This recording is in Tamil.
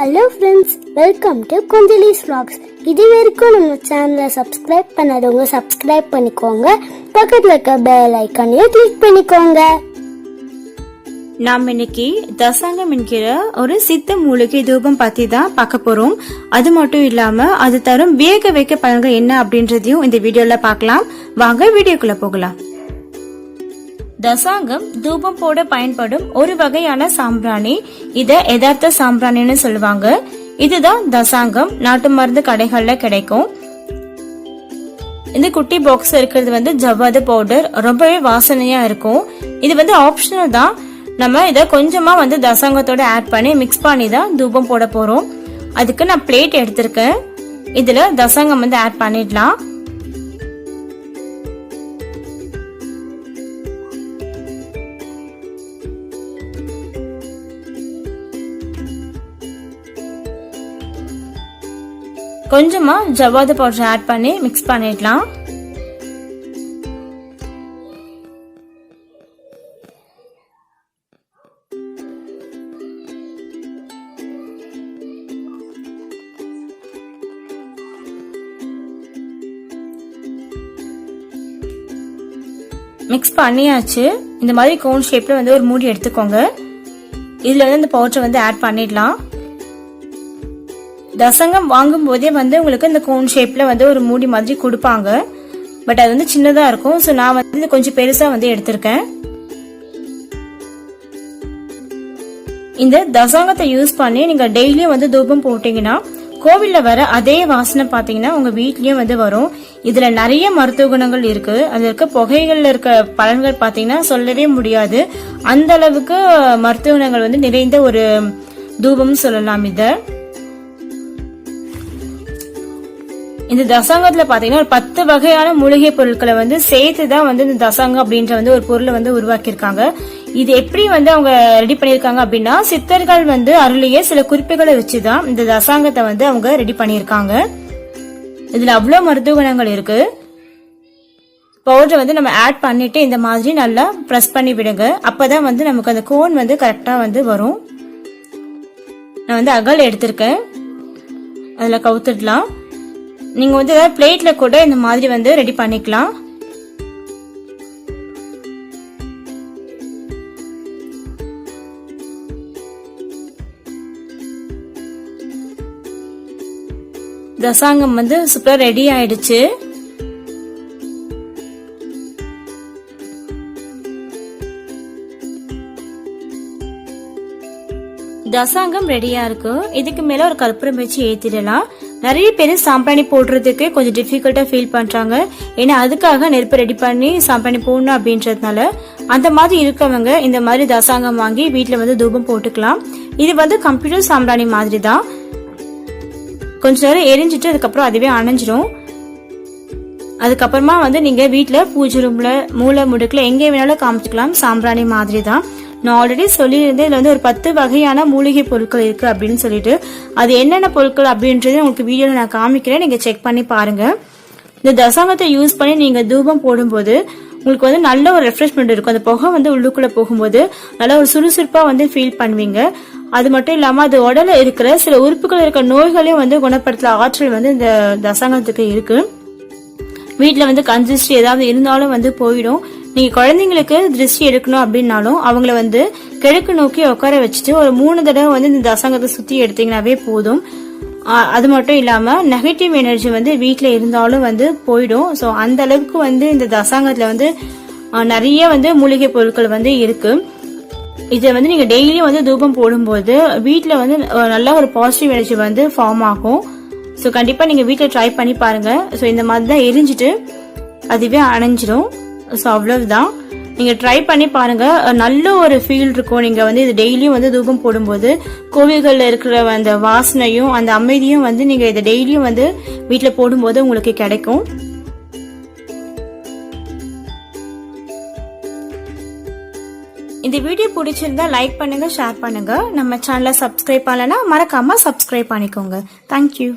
ஹலோ ஃப்ரெண்ட்ஸ், வெல்கம் டு குஞ்சலிஸ் vlogs. இது வரைக்கும் நம்ம சேனலை சப்ஸ்கிரைப் பண்ணாதவங்க சப்ஸ்கிரைப் பண்ணிக்கோங்க. பக்கத்தில் இருக்க பெல் ஐக்கானையும் கிளிக் பண்ணிக்கோங்க. நாம் இன்னைக்கு தசாங்கம் என்கிற ஒரு சித்த மூலிகை தூபம் பத்தி தான் பார்க்க போறோம். அது மட்டும் இல்லாம அது தரும் வேக வைக்க பலன்கள் என்ன அப்படின்றதையும் இந்த வீடியோல பார்க்கலாம். வாங்க வீடியோக்குள்ள போகலாம். தசாங்கம் தூபம் போட பயன்படும் ஒரு வகையான சாம்பிராணி. இத யதார்த்த சாம்பிராணின்னு சொல்லுவாங்க. இதுதான் தசாங்கம். நாட்டு மருந்து கடைகள்ல கிடைக்கும். இந்த குட்டி பாக்ஸ் இருக்கிறது ஜவ்வாது பவுடர். ரொம்பவே வாசனையா இருக்கும். இது ஆப்ஷனல் தான். நம்ம இத கொஞ்சமா தசாங்கத்தோட ஆட் பண்ணி மிக்ஸ் பண்ணி தான் தூபம் போட போறோம். அதுக்கு நான் பிளேட் எடுத்திருக்கேன். இதுல தசாங்கம் ஆட் பண்ணிடலாம். கொஞ்சமா ஜவ்வாது பவுடர் ஆட் பண்ணி மிக்ஸ் பண்ணிடலாம். மிக்ஸ் பண்ணியாச்சு. இந்த மாதிரி கோன் ஷேப்ல ஒரு மூடி எடுத்துக்கோங்க. இதுல இந்த பவுடரை ஆட் பண்ணிடலாம். தசங்கம் வாங்கும் போதே உங்களுக்கு இந்த கோன் ஷேப்ல ஒரு மூடி மாதிரி கொடுப்பாங்க. பட் அது சின்னதா இருக்கும். சோ நான் இது கொஞ்சம் பெருசா எடுத்திருக்கேன். இந்த தசாங்கத்தை யூஸ் பண்ணி நீங்க டெய்லியும் தூபம் போட்டீங்கன்னா கோவில்ல வர அதே வாசனை பாத்தீங்கன்னா உங்க வீட்லயும் வரும். இதுல நிறைய மருத்துவ குணங்கள் இருக்கு. அதுல இருக்க புகைகள்ல இருக்க பலன்கள் பாத்தீங்கன்னா சொல்லவே முடியாது. அந்த அளவுக்கு மருத்துவ குணங்கள் நிறைந்த ஒரு தூபம் சொல்லலாம். இந்த தசாங்கத்துல பாத்தீங்கன்னா ஒரு 10 வகையான மூலிகை பொருட்களை சேர்த்துதான் இந்த தசாங்கம் அப்படின்ற ஒரு பொருளை உருவாக்கியிருக்காங்க. இது எப்படி அவங்க ரெடி பண்ணிருக்காங்க அப்படின்னா சித்தர்கள் அருளிய சில குறிப்புகளை வச்சுதான் இந்த தசாங்கத்தை அவங்க ரெடி பண்ணிருக்காங்க. இதுல அவ்வளவு மருத்துவ குணங்கள் இருக்கு. பவுடரை நம்ம ஆட் பண்ணிட்டு இந்த மாதிரி நல்லா பிரஸ் பண்ணி விடுங்க. அப்பதான் நமக்கு அந்த கோன் கரெக்டா வரும். நான் அகல் எடுத்திருக்கேன். அதுல கவுத்துடலாம். நீங்க ஏதாவது பிளேட்ல கூட இந்த மாதிரி ரெடி பண்ணிக்கலாம். தசாங்கம் சூப்பரா ரெடி ஆயிடுச்சு. தசாங்கம் ரெடியா இருக்கு. இதுக்கு மேல ஒரு கற்பூரம் வச்சு ஏத்திடலாம். நிறைய பேர் சாம்பிராணி போடுறதுக்கு கொஞ்சம் டிஃபிகல்ட்டா ஃபீல் பண்றாங்க. ஏன்னா அதுக்காக நெருப்பு ரெடி பண்ணி சாம்பிராணி போடணும் அப்படின்றதுனால அந்த மாதிரி இருக்கவங்க இந்த மாதிரி தசாங்கம் வாங்கி வீட்டுல தூபம் போட்டுக்கலாம். இது கம்ப்யூட்டர் சாம்பிராணி மாதிரி தான். கொஞ்ச நேரம் எரிஞ்சிட்டு அதுக்கப்புறம் அதுவே அணைஞ்சிரும். அதுக்கப்புறமா நீங்க வீட்டுல பூஜை ரூம்ல மூளை முடுக்குல எங்க வேணாலும் காமிச்சுக்கலாம். சாம்பிராணி மாதிரி தான். நான் ஆல்ரெடி சொல்லியிருந்தேன். இதுல ஒரு 10 வகையான மூலிகை பொருட்கள் இருக்கு அப்படின்னு சொல்லிட்டு அது என்னென்ன பொருட்கள் அப்படின்றது உங்களுக்கு வீடியோல நான் காமிக்கிறேன். நீங்க செக் பண்ணி பாருங்க. இந்த தசாங்கத்தை யூஸ் பண்ணி நீங்க தூபம் போடும்போது உங்களுக்கு நல்ல ஒரு ரெஃப்ரெஷ்மெண்ட் இருக்கும். அந்த புகை உள்ளுக்குள்ள போகும்போது நல்ல ஒரு சுறுசுறுப்பா ஃபீல் பண்ணுவீங்க. அது மட்டும் இல்லாம அது உடல இருக்கிற சில உறுப்புகள் இருக்க நோய்களையும் குணப்படுத்தல ஆற்றல் இந்த தசாங்கத்துக்கு இருக்கு. வீட்டுல கன்சிஸ்டி ஏதாவது இருந்தாலும் போயிடும். நீங்க குழந்தைங்களுக்கு திருஷ்டி எடுக்கணும் அப்படின்னாலும் அவங்கள கிழக்கு நோக்கி உட்கார வச்சுட்டு ஒரு 3 தடவை இந்த தசாங்கத்தை சுத்தி எடுத்தீங்கன்னாவே போதும். அது மட்டும் இல்லாம நெகட்டிவ் எனர்ஜி வீட்டுல இருந்தாலும் போயிடும். சோ அந்த அளவுக்கு இந்த தசாங்கத்துல நிறைய மூலிகை பொருட்கள் இருக்கு. இதை நீங்க டெய்லியும் தூபம் போடும்போது வீட்டுல நல்ல ஒரு பாசிட்டிவ் எனர்ஜி ஃபார்ம் ஆகும். சோ கண்டிப்பா நீங்க வீட்டுல ட்ரை பண்ணி பாருங்க. சோ இந்த மாதிரிதான் எரிஞ்சிட்டு அதுவே அணைஞ்சிடும். சோ அவ்வளவுதான். நீங்க ட்ரை பண்ணி பாருங்க. நல்ல ஒரு ஃபீல் இருக்கும். நீங்க இது டெய்லியும் தூபம் போடும்போது கோவில்கள்ல இருக்கிற அந்த வாசனையும் அந்த அமைதியும் நீங்க இதை டெய்லியும் வீட்டுல போடும்போது உங்களுக்கு கிடைக்கும். இந்த வீடியோ பிடிச்சிருந்தா லைக் பண்ணுங்க, ஷேர் பண்ணுங்க. நம்ம சேனலை சப்ஸ்கிரைப் பண்ணலன்னா மறக்காம சப்ஸ்கிரைப் பண்ணிக்கோங்க. தேங்க்யூ.